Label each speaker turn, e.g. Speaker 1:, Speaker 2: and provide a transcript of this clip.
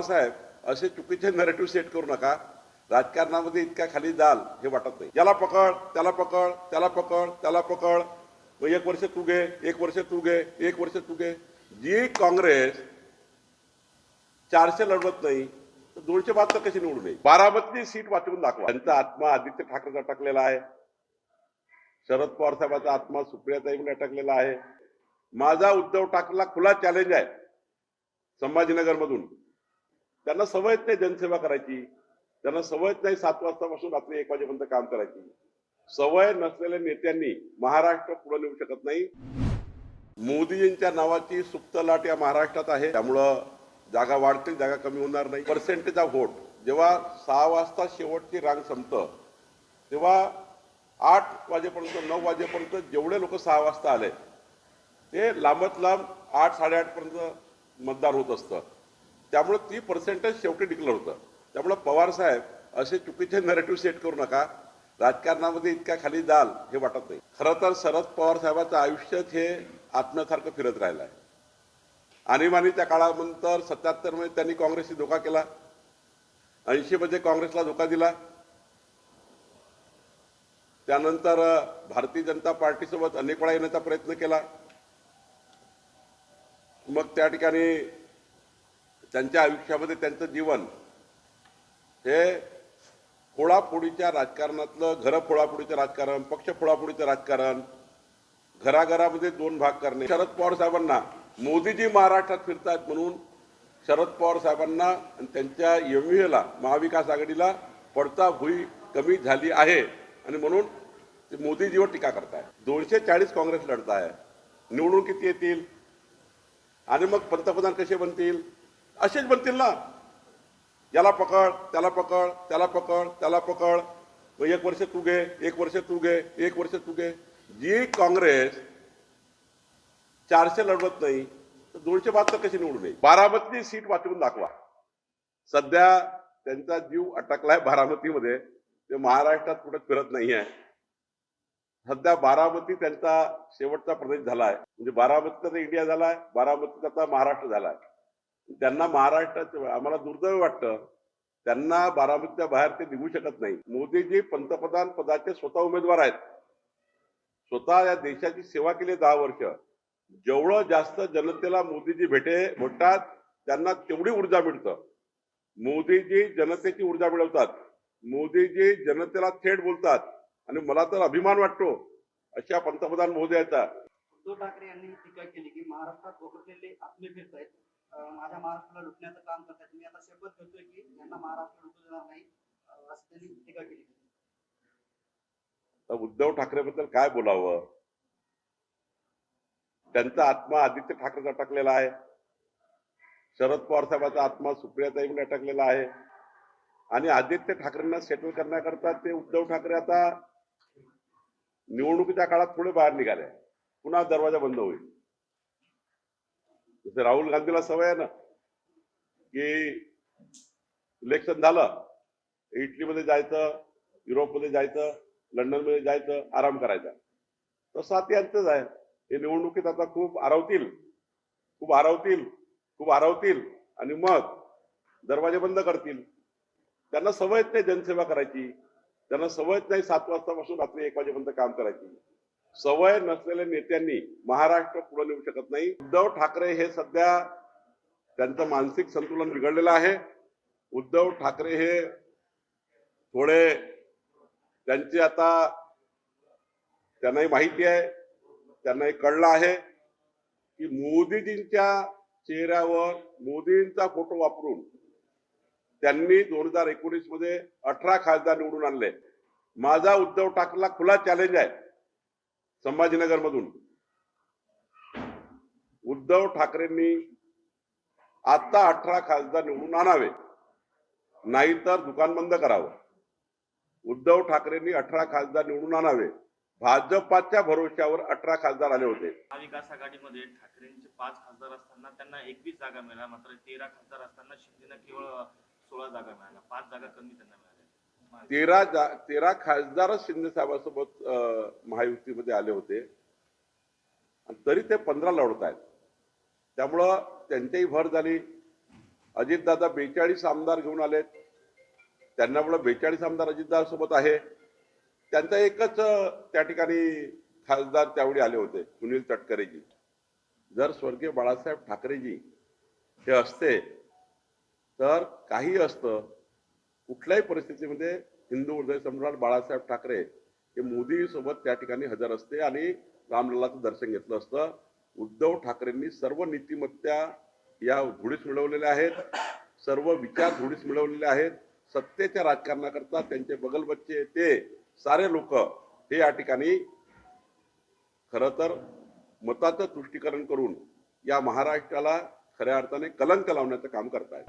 Speaker 1: साहेब असे चुकीचे narrative set करू नका. राजकारणामध्ये इतक्या खाली जाल हे वाटत नाही. याला पकड, त्याला पकड, त्याला पकड, त्याला पकड, मग 1 वर्ष तू घे, 1 वर्ष तू घे, 1 वर्ष तू घे. जी काँग्रेस 400 लढवत नाही तर 272 कशी निवडून येईल? बारामती सीट वाचवून दाखवा. त्यांचा आत्मा आदित्य ठाकरेचा अटकलेला आहे. शरद पवार साहेबांचा आत्मा सुप्रियाताईंकडे अटकलेला आहे. माझा उद्धव ठाकरेला खुला चॅलेंज आहे संभाजीनगर मधून. त्यांना सवयच नाही जनसेवा करायची, त्यांना सवयच नाही 7 वाजतापासून रात्री 1 वाजेपर्यंत काम करायची. सवय नसलेल्या नेत्यांनी महाराष्ट्र पुढे नेऊ शकत नाही. मोदीजींच्या नावाची सुप्त लाट या महाराष्ट्रात आहे, त्यामुळं जागा वाढतील, जागा कमी होणार नाही. पर्सेंटेज ऑफ व्होट जेव्हा 6 वाजता शेवटची रांग संपतं तेव्हा 8 वाजेपर्यंत 9 वाजेपर्यंत जेवढे लोक 6 वाजता आले ते लांबत लांब 8 साडेआठ पर्यंत मतदान होत असतं. त्यामुळे ती पर्सेंटेज शेवटी डिक्लेअर होतं. त्यामुळे पवार साहेब असे चुकीचे नरेटिव्ह सेट करू नका. राजकारणामध्ये इतक्या खाली जाल हे वाटत नाही. खरं तर शरद पवार साहेबांचं आयुष्यच हे आत्म्यासारखं फिरत राहिलं आहे. आणीबाणीच्या काळानंतर 77 मध्ये त्यांनी काँग्रेसशी धोका केला, 80 मध्ये काँग्रेसला धोका दिला, त्यानंतर भारतीय जनता पार्टीसोबत अनेक वेळा येण्याचा प्रयत्न केला. मग त्या ठिकाणी त्यांच्या आयुष्यामध्ये त्यांचं जीवन हे फोडाफोडीच्या राजकारणातलं, घर फोडाफोडीचं राजकारण, पक्ष फोडाफोडीचं राजकारण, घराघरामध्ये 2 भाग करणे. शरद पवार साहेबांना मोदीजी महाराष्ट्रात फिरतात म्हणून शरद पवार साहेबांना आणि त्यांच्या एमव्हीला महाविकास आघाडीला पडता भुई कमी झाली आहे आणि म्हणून ते मोदीजीवर टीका करताय. 240 काँग्रेस लढताय, निवडून किती येतील आणि मग पंतप्रधान कसे बनतील? असेच बनतील ना. याला पकड, त्याला पकड, त्याला पकड, त्याला पकड, मग 1 वर्ष तू घे, 1 वर्ष तू घे, 1 वर्ष तू घे. जी काँग्रेस 400 लढवत नाही तर 272 कशी निवडून येईल? बारामती सीट वाचवून दाखवा. सध्या त्यांचा जीव अटकलाय बारामतीमध्ये, ते महाराष्ट्रात कुठे फिरत नाही आहे. सध्या बारामती त्यांचा शेवटचा प्रदेश झाला आहे. म्हणजे बारामतीचा इंडिया झालाय, बारामतीचा आता महाराष्ट्र झालाय. त्यांना महाराष्ट्रात आम्हाला दुर्दैव वाटतं, त्यांना बारामतीच्या बाहेर ते निघू शकत नाही. मोदीजी पंतप्रधान पदाचे स्वतः उमेदवार आहेत. स्वतः या देशाची सेवा केली 10 वर्ष. जेवढं जास्त जनतेला मोदीजी भेटतात त्यांना तेवढी ऊर्जा मिळतं. मोदीजी जनतेची ऊर्जा मिळवतात. मोदीजी जनतेला थेट बोलतात आणि मला तर अभिमान वाटतो अशा पंतप्रधान महोदयाचा.
Speaker 2: उद्धव ठाकरे यांनी टीका केली की महाराष्ट्रात वगळलेले आत्मे फिरतायत, माझ्या महाराष्ट्राला लुटण्याचं काम करतायत. मी आता शपथ घेतोय की यांना महाराष्ट्र लुटू देणार नाही, असं त्यांनी टीका केली.
Speaker 1: उद्धव ठाकरेबद्दल काय बोलावं? त्यांचा आत्मा आदित्य ठाकरेचा अटकलेला आहे. शरद पवार साहेबांचा आत्मा सुप्रियाताईंकडे अटकलेला आहे आणि आदित्य ठाकरेंना सेटल करण्याकरता ते उद्धव ठाकरे आता निवडणुकीच्या काळात थोडे बाहेर निघाले. पुन्हा दरवाजा बंद होईल. जसे राहुल गांधीला सवय आहे ना की इलेक्शन झालं इटलीमध्ये जायचं, युरोपमध्ये जायचं, लंडनमध्ये जायचं, आराम करायचा. तसं आता यांचंच आहे. हे निवडणुकीत आता खूप आरवतील, खूप आरवतील, खूप आरवतील आणि मग दरवाजे बंद करतील. त्यांना सवयच नाही जनसेवा करायची, त्यांना सवयच नाही 7 वाजतापासून रात्री 1 वाजेपर्यंत काम करायची. सवय नसलेल्या नेत्यांनी महाराष्ट्र पुढे नेऊ शकत नाही. उद्धव ठाकरे हे सध्या त्यांचं मानसिक संतुलन बिघडलेलं आहे. उद्धव ठाकरे हे थोडे त्यांचे आता त्यांनाही माहिती आहे, त्यांनाही कळलं आहे की मोदीजींच्या चेहऱ्यावर मोदींचा फोटो वापरून त्यांनी 2019 मध्ये 18 खासदार निवडून आणले. माझा उद्धव ठाकरेला खुला चॅलेंज आहे संभाजीनगर मधून. उद्धव ठाकरेंनी आता 18 खासदार निवडून आणावे, नाहीतर दुकान बंद करावं. उद्धव ठाकरेंनी 18 खासदार निवडून आणावे. भाजपाच्या भरोश्यावर 18 खासदार आले होते.
Speaker 3: महाविकास आघाडीमध्ये ठाकरेंचे 5 खासदार असताना त्यांना 21 जागा मिळाल्या, मात्र 13 खासदार असताना शिंदेना केवळ 16 जागा मिळाल्या. 5 जागा कमी त्यांना मिळाल्या.
Speaker 1: 13 खासदारच शिंदे साहेबांसोबत महायुतीमध्ये आले होते आणि तरी ते 15 लढत आहेत. त्यामुळं त्यांच्याही भर झाली. अजितदादा 42 आमदार घेऊन आलेत. त्यांना आपलं 42 आमदार अजितदादा सोबत आहे. त्यांचा एकच त्या ठिकाणी खासदार त्यावेळी आले होते, सुनील तटकरेजी. जर स्वर्गीय बाळासाहेब ठाकरेजी हे असते तर काही असतं, कुठल्याही परिस्थितीमध्ये हिंदू हृदय सम्राट बाळासाहेब ठाकरे हे मोदी सोबत त्या ठिकाणी हजर असते आणि रामलल्लाचं दर्शन घेतलं असतं. उद्धव ठाकरेंनी सर्व नीतिमत्ता या धुळीस मिळवलेल्या आहेत, सर्व विचार धुळीस मिळवलेले आहेत. सत्तेच्या राजकारणाकरता त्यांचे बगलबच्चे ते सारे लोक हे या ठिकाणी खरं तर मताचं तुष्टीकरण करून या महाराष्ट्राला खऱ्या अर्थाने कलंक लावण्याचं काम करतायत.